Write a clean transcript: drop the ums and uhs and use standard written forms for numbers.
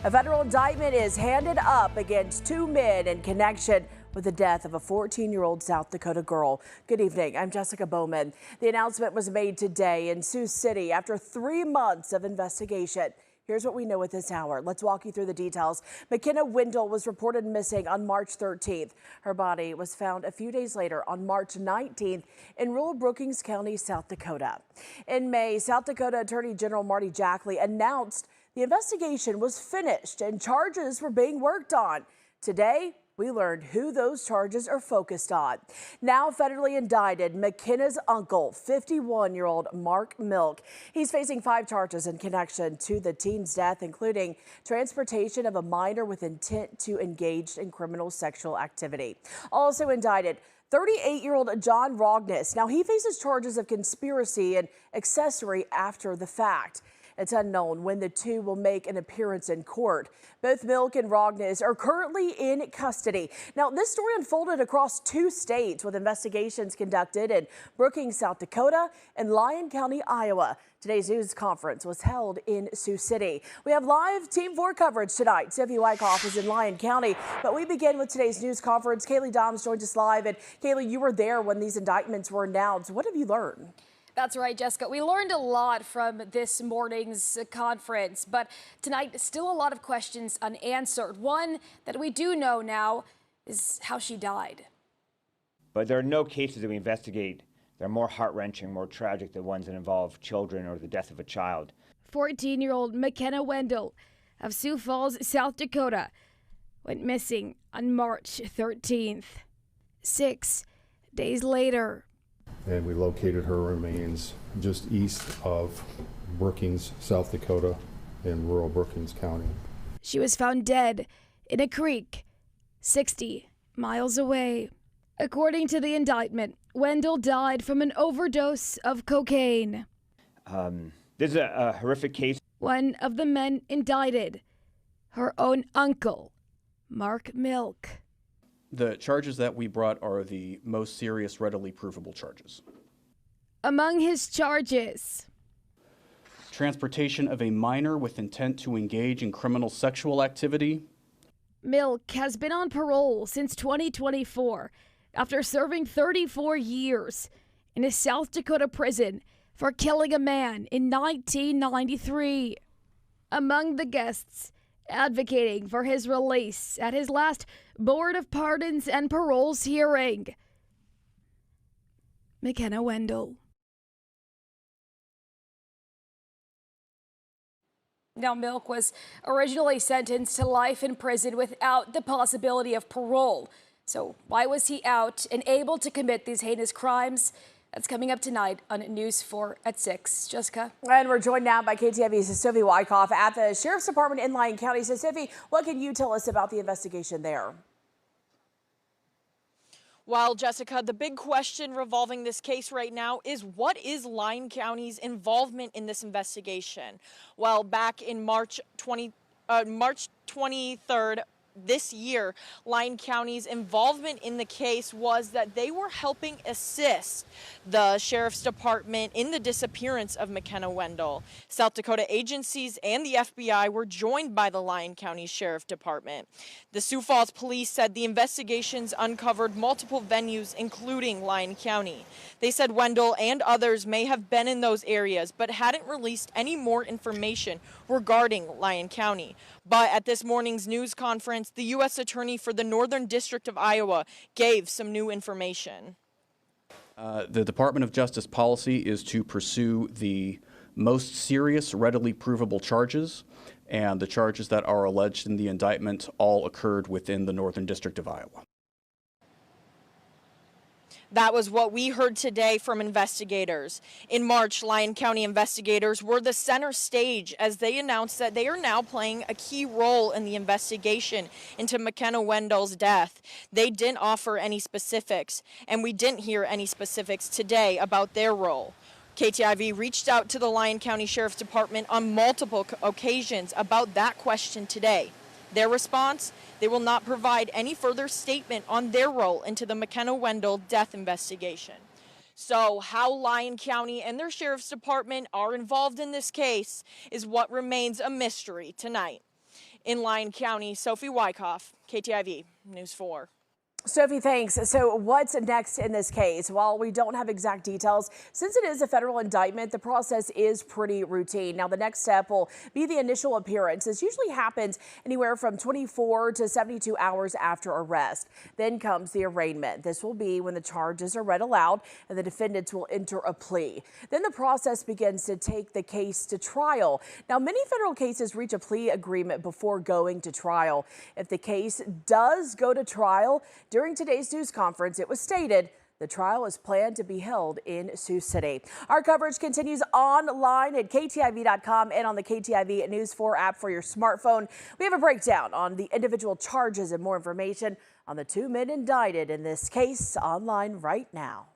A federal indictment is handed up against two men in connection with the death of a 14-year-old South Dakota girl. Good evening. I'm Jessica Bowman. The announcement was made today in Sioux City after 3 months of investigation. Here's what we know at this hour. Let's walk you through the details. McKenna Wendell was reported missing on March 13th. Her body was found a few days later on March 19th in rural Brookings County, South Dakota. In May, South Dakota Attorney General Marty Jackley announced the investigation was finished and charges were being worked on. Today, we learned who those charges are focused on. Now federally indicted, McKenna's uncle, 51-year-old Mark Milk. He's facing 5 charges in connection to the teen's death, including transportation of a minor with intent to engage in criminal sexual activity. Also indicted, 38-year-old John Rogness. Now he faces charges of conspiracy and accessory after the fact. It's unknown when the two will make an appearance in court. Both Milk and Rogness are currently in custody. Now, this story unfolded across 2 states with investigations conducted in Brookings, South Dakota and Lyon County, Iowa. Today's news conference was held in Sioux City. We have live Team 4 coverage tonight. Sophie Wyckoff is in Lyon County, but we begin with today's news conference. Kaylee Doms joins us live. And Kaylee, you were there when these indictments were announced. What have you learned? That's right, Jessica. We learned a lot from this morning's conference, but tonight, still a lot of questions unanswered. One that we do know now is how she died. But there are no cases that we investigate that are more heart-wrenching, more tragic than ones that involve children or the death of a child. 14-year-old McKenna Wendell of Sioux Falls, South Dakota, went missing on March 13th. 6 days later, and we located her remains just east of Brookings, South Dakota, in rural Brookings County. She was found dead in a creek 60 miles away. According to the indictment, Wendell died from an overdose of cocaine. This is a horrific case. One of the men indicted, her own uncle, Mark Milk. The charges that we brought are the most serious, readily provable charges. Among his charges, transportation of a minor with intent to engage in criminal sexual activity. Milk has been on parole since 2024 after serving 34 years in a South Dakota prison for killing a man in 1993. Among the guests advocating for his release at his last Board of Pardons and Paroles hearing, McKenna Wendell. Now, Milk was originally sentenced to life in prison without the possibility of parole. So why was he out and able to commit these heinous crimes? That's coming up tonight on News 4 at 6. Jessica? And we're joined now by KTIV's Sophie Wyckoff at the Sheriff's Department in Lyon County. So, Sophie, what can you tell us about the investigation there? Well, Jessica, the big question revolving this case right now is what is Lyon County's involvement in this investigation? Well, back in March 23rd, this year, Lyon County's involvement in the case was that they were helping assist the Sheriff's Department in the disappearance of McKenna Wendell. South Dakota agencies and the FBI were joined by the Lyon County Sheriff Department. The Sioux Falls Police said the investigations uncovered multiple venues, including Lyon County. They said Wendell and others may have been in those areas, but hadn't released any more information regarding Lyon County. But at this morning's news conference, the U.S. Attorney for the Northern District of Iowa gave some new information. The Department of Justice policy is to pursue the most serious, readily provable charges, and the charges that are alleged in the indictment all occurred within the Northern District of Iowa. That was what we heard today from investigators. In March, Lyon County investigators were the center stage as they announced that they are now playing a key role in the investigation into McKenna Wendell's death. They didn't offer any specifics, and we didn't hear any specifics today about their role. KTIV reached out to the Lyon County Sheriff's Department on multiple occasions about that question today. Their response? They will not provide any further statement on their role into the McKenna Wendell death investigation. So how Lyon County and their Sheriff's Department are involved in this case is what remains a mystery tonight. in Lyon County. Sophie Wyckoff, KTIV News 4. Sophie, thanks. So what's next in this case? While we don't have exact details, since it is a federal indictment, the process is pretty routine. Now, the next step will be the initial appearance. This usually happens anywhere from 24 to 72 hours after arrest. Then comes the arraignment. This will be when the charges are read aloud and the defendants will enter a plea. Then the process begins to take the case to trial. Now, many federal cases reach a plea agreement before going to trial. If the case does go to trial, during today's news conference, it was stated the trial is planned to be held in Sioux City. Our coverage continues online at KTIV.com and on the KTIV News 4 app for your smartphone. We have a breakdown on the individual charges and more information on the two men indicted in this case online right now.